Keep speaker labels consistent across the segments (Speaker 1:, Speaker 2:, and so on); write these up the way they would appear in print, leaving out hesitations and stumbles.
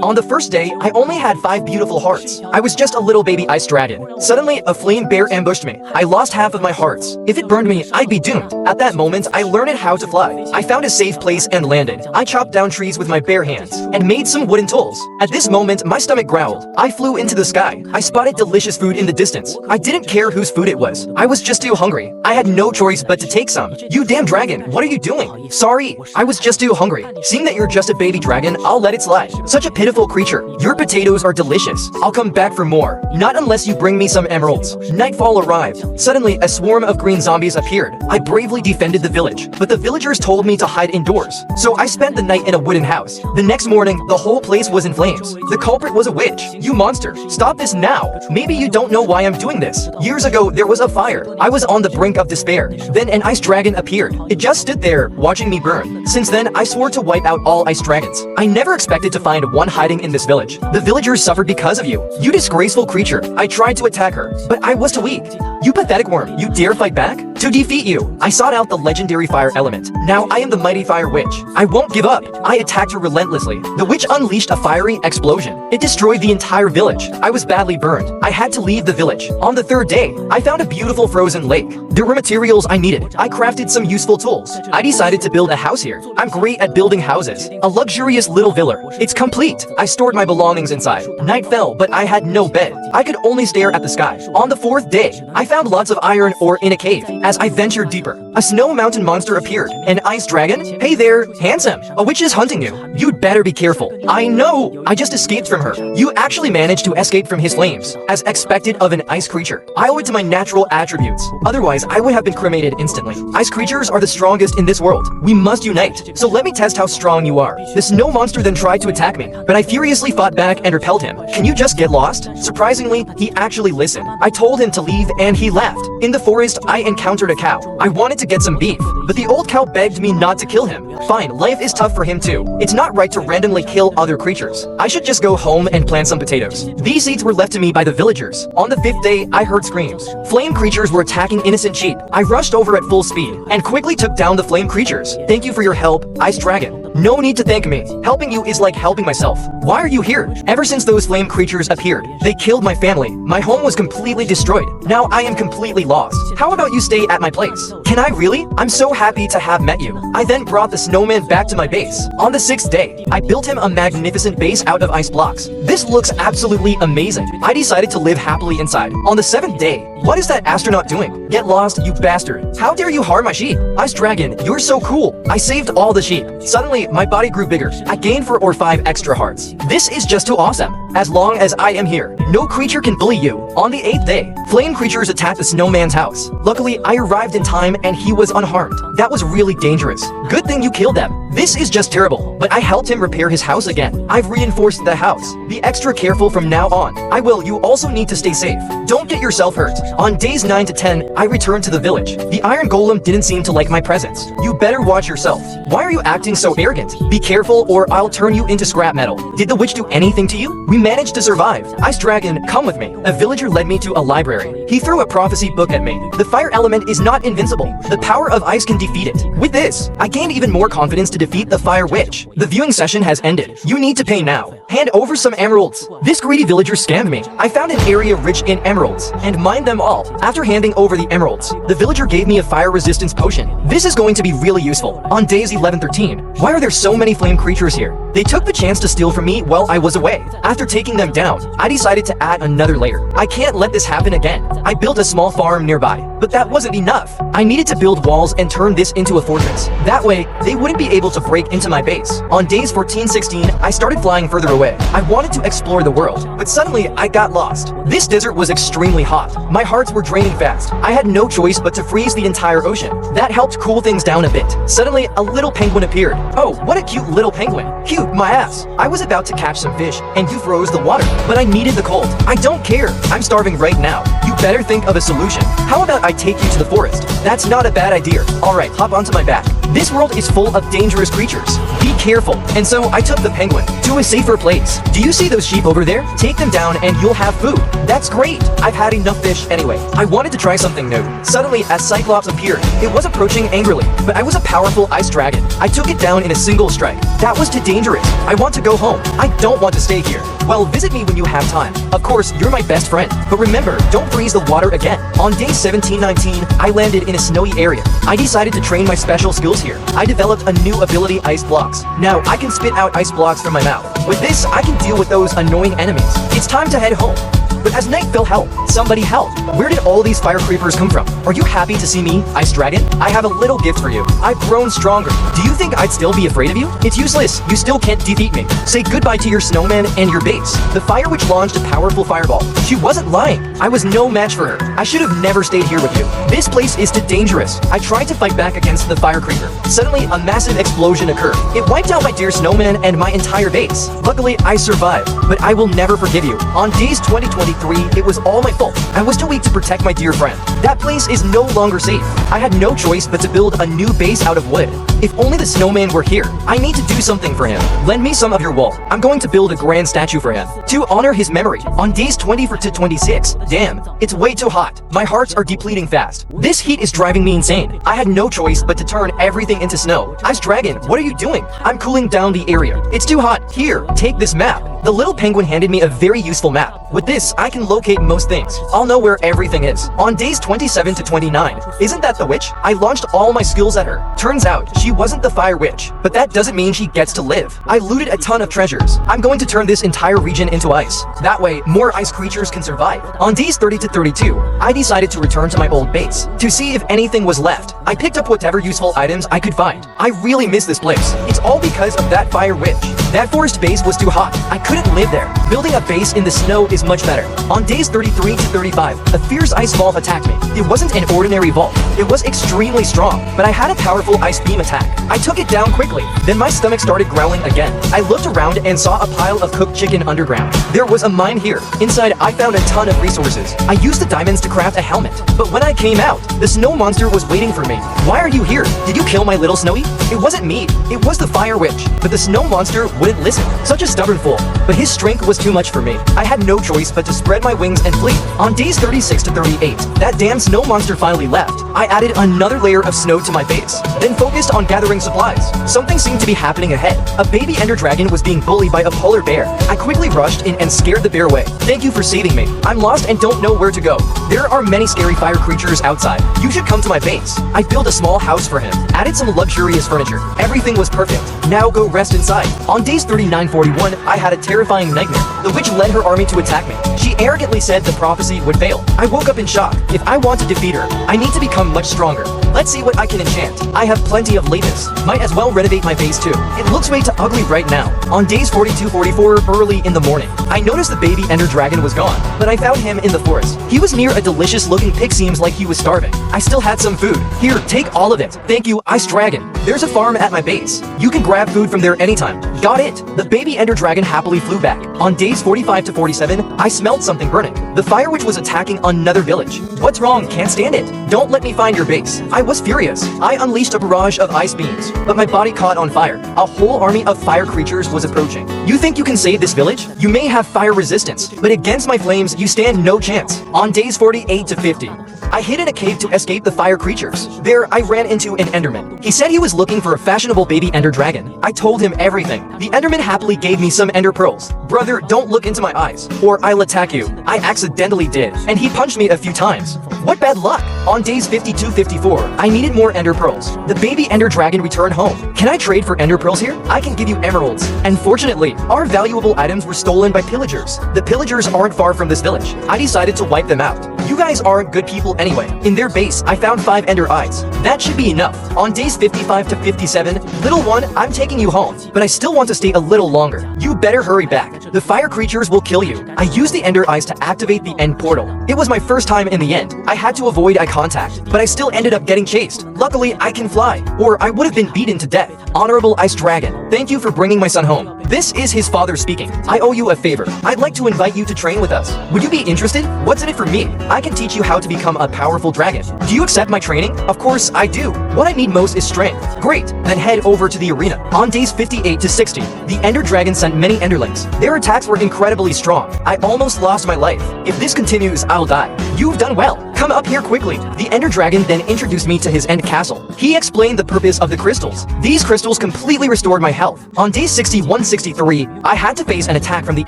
Speaker 1: On the first day, I only had 5 beautiful hearts. I was just a little baby ice dragon. Suddenly, a flame bear ambushed me. I lost half of my hearts. If it burned me, I'd be doomed. At that moment, I learned how to fly. I found a safe place and landed. I chopped down trees with my bare hands and made some wooden tools. At this moment, my stomach growled. I flew into the sky. I spotted delicious food in the distance. I didn't care whose food it was. I was just too hungry. I had no choice but to take some. You damn dragon, what are you doing? Sorry, I was just too hungry. Seeing that you're just a baby dragon, I'll let it slide. Such a pitiful creature. Your potatoes are delicious. I'll come back for more. Not unless you bring me some emeralds. Nightfall arrived. Suddenly, a swarm of green zombies appeared. I bravely defended the village, but the villagers told me to hide indoors. So I spent the night in a wooden house. The next morning, the whole place was in flames. The culprit was a witch. You monster, stop this now. Maybe you don't know why I'm doing this. Years ago, there was a fire. I was on the brink of despair. Then an ice dragon appeared. It just stood there, watching me burn. Since then, I swore to wipe out all ice dragons. I never expected to find one hiding in this village. The villagers suffered because of you. You disgraceful creature. I tried to attack her, but I was too weak. You pathetic worm, you dare fight back? To defeat you, I sought out the legendary fire element. Now I am the mighty fire witch. I won't give up. I attacked her relentlessly. The witch unleashed a fiery explosion. It destroyed the entire village. I was badly burned. I had to leave the village. On the third day, I found a beautiful frozen lake. There were materials I needed. I crafted some useful tools. I decided to build a house here. I'm great at building houses. A luxurious little villa. It's complete. I stored my belongings inside. Night fell, but I had no bed. I could only stare at the sky. On the fourth day, I found lots of iron ore in a cave. As I ventured deeper, a snow mountain monster appeared. An ice dragon? Hey there, handsome. A witch is hunting you. You'd better be careful. I know. I just escaped from her. You actually managed to escape from his flames. As expected of an ice creature. I owe it to my natural attributes. Otherwise, I would have been cremated instantly. Ice creatures are the strongest in this world. We must unite. So let me test how strong you are. The snow monster then tried to attack me, but I furiously fought back and repelled him. Can you just get lost? Surprisingly, he actually listened. I told him to leave and he left. In the forest, I encountered a cow. I wanted to get some beef, but the old cow begged me not to kill him. Fine, life is tough for him too. It's not right to randomly kill other creatures. I should just go home and plant some potatoes. These seeds were left to me by the villagers. On the 5th day, I heard screams. Flame creatures were attacking innocent sheep. I rushed over at full speed and quickly took down the flame creatures. Thank you for your help, Ice Dragon. No need to thank me. Helping you is like helping myself. Why are you here? Ever since those flame creatures appeared, they killed my family. My home was completely destroyed. Now I am completely lost. How about you stay at my place? Can I really? I'm so happy to have met you. I then brought the snowman back to my base. On the 6th day, I built him a magnificent base out of ice blocks. This looks absolutely amazing. I decided to live happily inside. On the 7th day, what is that astronaut doing? Get lost, you bastard. How dare you harm my sheep? Ice Dragon, you're so cool. I saved all the sheep. Suddenly, my body grew bigger. I gained 4 or 5 extra hearts. This is just too awesome. As long as I am here, no creature can bully you. On the 8th day, flame creatures attacked the snowman's house. Luckily, I arrived in time and he was unharmed. That was really dangerous. Good thing you killed them. This is just terrible, but I helped him repair his house again. I've reinforced the house. Be extra careful from now on. I will. You also need to stay safe. Don't get yourself hurt. On days 9 to 10, I returned to the village. The iron golem didn't seem to like my presence. You better watch yourself. Why are you acting so arrogant? Be careful or I'll turn you into scrap metal. Did the witch do anything to you? We managed to survive. Ice Dragon, come with me. A villager led me to a library. He threw a prophecy book at me. The fire element is not invincible. The power of ice can defeat it. With this, I gained even more confidence to defeat the fire witch. The viewing session has ended. You need to pay now. Hand over some emeralds. This greedy villager scammed me. I found an area rich in emeralds and mined them all. After handing over the emeralds, the villager gave me a fire resistance potion. This is going to be really useful. On days 11-13, why are there so many flame creatures here? They took the chance to steal from me while I was away. After taking them down, I decided to add another layer. I can't let this happen again. I built a small farm nearby, but that wasn't enough. I needed to build walls and turn this into a fortress. That way, they wouldn't be able to break into my base. On days 14-16, I started flying further away. I wanted to explore the world, but suddenly I got lost. This desert was extremely hot. My hearts were draining fast. I had no choice but to freeze the entire ocean. That helped cool things down a bit. Suddenly, a little penguin appeared. Oh, what a cute little penguin. Cute, my ass. I was about to catch some fish, and you froze the water, but I needed the cold. I don't care. I'm starving right now. You better think of a solution. How about I take you to the forest? That's not a bad idea. Alright, hop onto my back. This world is full of dangerous creatures. Be careful. And so I took the penguin to a safer place. Do you see those sheep over there? Take them down and you'll have food. That's great. I've had enough fish anyway. I wanted to try something new. Suddenly, as Cyclops appeared, it was approaching angrily, but I was a powerful ice dragon. I took it down in a single strike. That was too dangerous. I want to go home. I don't want to stay here. Well, visit me when you have time. Of course, you're my best friend. But remember, don't freeze the water again. On day 1719, I landed in a snowy area. I decided to train my special skills here. I developed a new ability, Ice Blocks. Now, I can spit out ice blocks from my mouth. With this, I can deal with those annoying enemies. It's time to head home. But as night fell, help! Somebody help! Where did all these fire creepers come from? Are you happy to see me, Ice Dragon? I have a little gift for you. I've grown stronger. Do you think I'd still be afraid of you? It's useless. You still can't defeat me. Say goodbye to your snowman and your base. The Fire Witch launched a powerful fireball. She wasn't lying. I was no match for her. I should have never stayed here with you. This place is too dangerous. I tried to fight back against the fire creeper. Suddenly, a massive explosion occurred. It wiped out my dear snowman and my entire base. Luckily, I survived, but I will never forgive you. On days 2023, it was all my fault. I was too weak to protect my dear friend. That place is no longer safe. I had no choice but to build a new base out of wood. If only the snowman were here. I need to do something for him. Lend me some of your wool. I'm going to build a grand statue for him to honor his memory. On days 24 to 26, damn, it's way too hot. My hearts are depleting fast. This heat is driving me insane. I had no choice but to turn everything into snow. Ice Dragon, what are you doing? I'm cooling down the area. It's too hot. Here, take this map. The little penguin handed me a very useful map. With this, I can locate most things. I'll know where everything is. On days 27 to 29, isn't that the witch? I launched all my skills at her. Turns out, she wasn't the fire witch, but that doesn't mean she gets to live. I looted a ton of treasures. I'm going to turn this entire region into ice. That way, more ice creatures can survive. On days 30 to 32, I decided to return to my old base to see if anything was left. I picked up whatever useful items I could find. I really miss this place. It's all because of that fire witch. That forest base was too hot. I couldn't live there. Building a base in the snow is much better. On days 33 to 35, a fierce ice vault attacked me. It wasn't an ordinary vault. It was extremely strong, but I had a powerful ice beam attack. I took it down quickly. Then my stomach started growling again. I looked around and saw a pile of cooked chicken underground. There was a mine here. Inside, I found a ton of resources. I used the diamonds to craft a helmet. But when I came out, the snow monster was waiting for me. Why are you here? Did you kill my little Snowy? It wasn't me. It was the fire witch. But the snow monster wouldn't listen. Such a stubborn fool. But his strength was too much for me. I had no choice but to spread my wings and flee. On days 36 to 38, that damn snow monster finally left. I added another layer of snow to my base, then focused on gathering supplies. Something seemed to be happening ahead. A baby ender dragon was being bullied by a polar bear. I quickly rushed in and scared the bear away. Thank you for saving me. I'm lost and don't know where to go. There are many scary fire creatures outside. You should come to my base. I built a small house for him, added some luxurious furniture. Everything was perfect. Now go rest inside. On days 39-41, I had a terrifying nightmare. The witch led her army to attack me. She arrogantly said the prophecy would fail. I woke up in shock. If I want to defeat her, I need to become much stronger. Let's see what I can enchant. I have plenty of lapis. Might as well renovate my base too. It looks way too ugly right now. On days 42-44, early in the morning, I noticed the baby ender dragon was gone, but I found him in the forest. He was near a delicious looking pig, seems like he was starving. I still had some food. Here, take all of it. Thank you, Ice Dragon. There's a farm at my base. You can grab food from there anytime. Got it. The baby ender dragon happily flew back. On days 45-47, I smelled something burning. The fire witch was attacking another village. What's wrong? Can't stand it. Don't let me find your base. I was furious. I unleashed a barrage of ice beams, but my body caught on fire. A whole army of fire creatures was approaching. You think you can save this village? You may have fire resistance, but against my flames, you stand no chance. On days 48-50, I hid in a cave to escape the fire creatures. There, I ran into an Enderman. He said he was looking for a fashionable baby ender dragon. I told him everything. The Enderman happily gave me some ender pearls. Brother, don't look into my eyes, or I'll attack you. I accidentally did, and he punched me a few times. What bad luck! On days 52-54, I needed more ender pearls. The baby ender dragon returned home. Can I trade for ender pearls here? I can give you emeralds. Unfortunately, our valuable items were stolen by pillagers. The pillagers aren't far from this village. I decided to wipe them out. You guys aren't good people anyway. In their base, I found 5 ender eyes. That should be enough. On days 55-57, little one, I'm taking you home, but I still want to stay a little longer. You better hurry back. The fire creatures will kill you. I used the Ender Eyes to activate the end portal. It was my first time in the end. I had to avoid eye contact, but I still ended up getting chased. Luckily, I can fly, or I would have been beaten to death. Honorable Ice Dragon, thank you for bringing my son home. This is his father speaking. I owe you a favor. I'd like to invite you to train with us. Would you be interested? What's in it for me? I can teach you how to become a powerful dragon. Do you accept my training? Of course I do. What I need most is strength. Great, then head over to the arena. On days 58 to 60, the Ender Dragon sent many Enderlings. Their attacks were incredibly strong. I almost lost my life. If this continues, I'll die. You've done well. Come up here quickly. The Ender Dragon then introduced me to his end castle. He explained the purpose of the crystals. These crystals completely restored my health. On day 61-63, I had to face an attack from the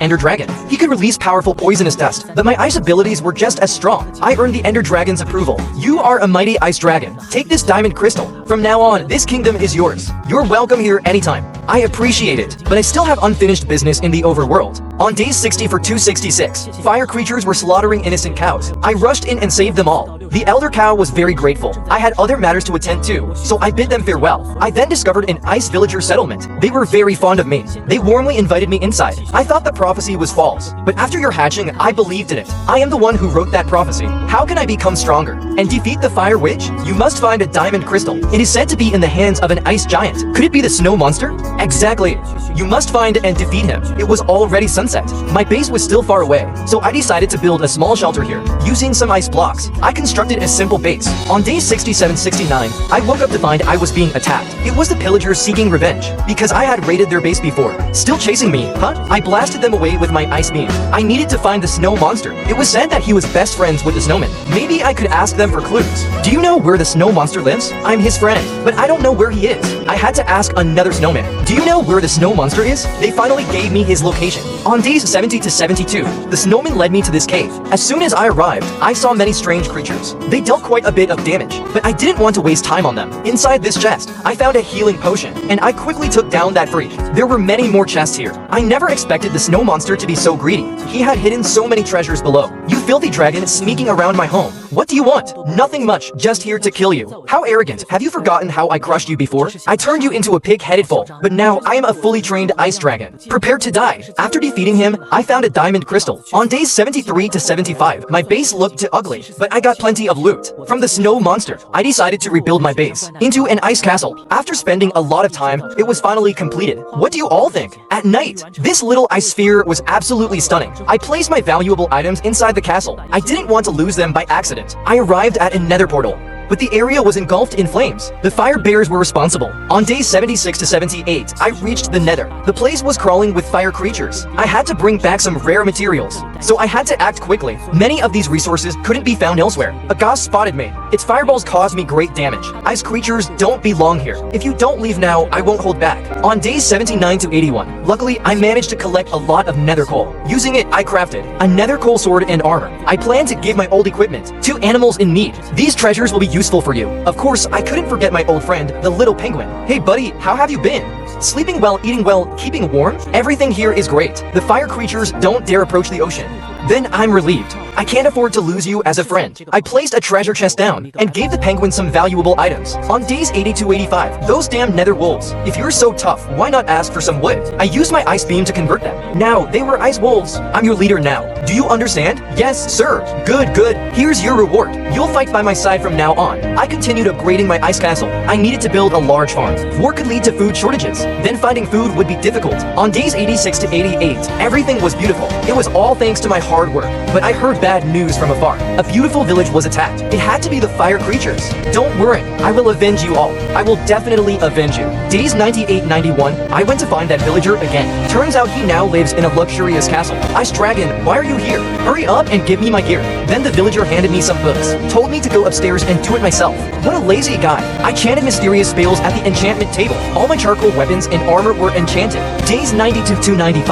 Speaker 1: Ender Dragon. He could release powerful poisonous dust, but my ice abilities were just as strong. I earned the Ender Dragon's approval. You are a mighty ice dragon. Take this diamond crystal. From now on, this kingdom is yours. You're welcome here anytime. I appreciate it, but I still have unfinished business in the overworld. On days 60 for 266, fire creatures were slaughtering innocent cows. I rushed in and saved them all. The elder cow was very grateful. I had other matters to attend to, so I bid them farewell. I then discovered an ice villager settlement. They were very fond of me. They warmly invited me inside. I thought the prophecy was false, but after your hatching, I believed in it. I am the one who wrote that prophecy. How can I become stronger and defeat the fire witch? You must find a diamond crystal. It is said to be in the hands of an ice giant. Could it be the snow monster? Exactly. You must find and defeat him. It was already sunset. My base was still far away, so I decided to build a small shelter here. Using some ice blocks, I constructed a simple base. On day 67-69, I woke up to find I was being attacked. It was the pillagers seeking revenge, because I had raided their base before. Still chasing me, huh? I blasted them away with my ice beam. I needed to find the snow monster. It was said that he was best friends with the snowman. Maybe I could ask them for clues. Do you know where the snow monster lives? I'm his friend, but I don't know where he is. I had to ask another snowman. Do you know where the snow monster is? They finally gave me his location. On days 70-72, the snowman led me to this cave. As soon as I arrived, I saw many strange creatures. They dealt quite a bit of damage, but I didn't want to waste time on them. Inside this chest, I found a healing potion, and I quickly took down that freak. There were many more chests here. I never expected the snow monster to be so greedy. He had hidden so many treasures below. You filthy dragon sneaking around my home. What do you want? Nothing much, just here to kill you. How arrogant. Have you forgotten how I crushed you before? I turned you into a pig-headed foal, but now I am a fully trained ice dragon, prepared to die. After defeating him, I found a diamond crystal. On days 73-75, my base looked ugly, but I got plenty of loot. From the snow monster, I decided to rebuild my base into an ice castle. After spending a lot of time, it was finally completed. What do you all think? At night, this little ice sphere was absolutely stunning. I placed my valuable items inside the castle. I didn't want to lose them by accident. I arrived at a nether portal, but the area was engulfed in flames. The fire bears were responsible. On days 76-78, I reached the nether. The place was crawling with fire creatures. I had to bring back some rare materials, so I had to act quickly. Many of these resources couldn't be found elsewhere. A ghost spotted me. Its fireballs caused me great damage. Ice creatures don't belong here. If you don't leave now, I won't hold back. On days 79-81, luckily, I managed to collect a lot of nether coal. Using it, I crafted a nether coal sword and armor. I plan to give my old equipment to animals in need. These treasures will be useful for you. Of course, I couldn't forget my old friend, the little penguin. Hey buddy, how have you been? Sleeping well, eating well, keeping warm? Everything here is great. The fire creatures don't dare approach the ocean. Then I'm relieved. I can't afford to lose you as a friend. I placed a treasure chest down and gave the penguin some valuable items. On days 80-85, those damn nether wolves. If you're so tough, why not ask for some wood? I used my ice beam to convert them. Now, they were ice wolves. I'm your leader now. Do you understand? Yes, sir. Good, good. Here's your reward. You'll fight by my side from now on. I continued upgrading my ice castle. I needed to build a large farm. War could lead to food shortages. Then finding food would be difficult. On days 86-88, everything was beautiful. It was all thanks to my hard work. But I heard bad news from afar. A beautiful village was attacked. It had to be the fire creatures. Don't worry, I will avenge you all. I will definitely avenge you. Days 98-91, I went to find that villager again. Turns out he now lives in a luxurious castle. Ice Dragon, why are you here? Hurry up and give me my gear. Then the villager handed me some books, told me to go upstairs and do it myself. What a lazy guy. I chanted mysterious spells at the enchantment table. All my charcoal weapons and armor were enchanted. Days 92-95,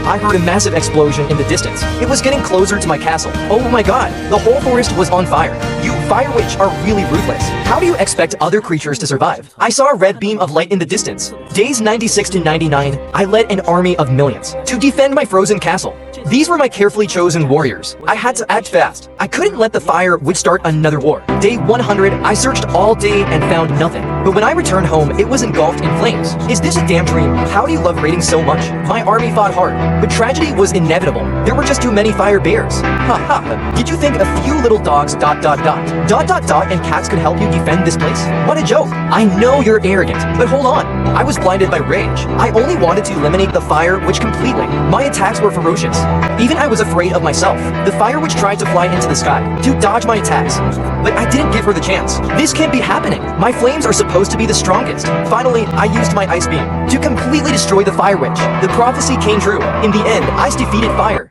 Speaker 1: I heard a massive explosion in the distance. It was getting closer to my castle. Oh my god, the whole forest was on fire. You fire witch are really ruthless. How do you expect other creatures to survive? I saw a red beam of light in the distance. Days 96-99, I led an army of millions to defend my frozen castle. These were my carefully chosen warriors. I had to act fast. I couldn't let the fire witch start another war. Day 100, I searched all day and found nothing. But when I returned home, it was engulfed in flames. Is this a damn dream? How do you love raiding so much? My army fought hard, but tragedy was inevitable. There were just too many fire bears. Ha ha. Did you think a few little dogs ... and cats could help you defend this place? What a joke. I know you're arrogant, but hold on. I was blinded by rage. I only wanted to eliminate the fire witch completely. My attacks were ferocious. Even I was afraid of myself. The fire witch tried to fly into the sky to dodge my attacks, but I didn't give her the chance. This can't be happening. My flames are supposed to be the strongest. Finally, I used my ice beam to completely destroy the fire witch. The prophecy came true. In the end, ice defeated fire.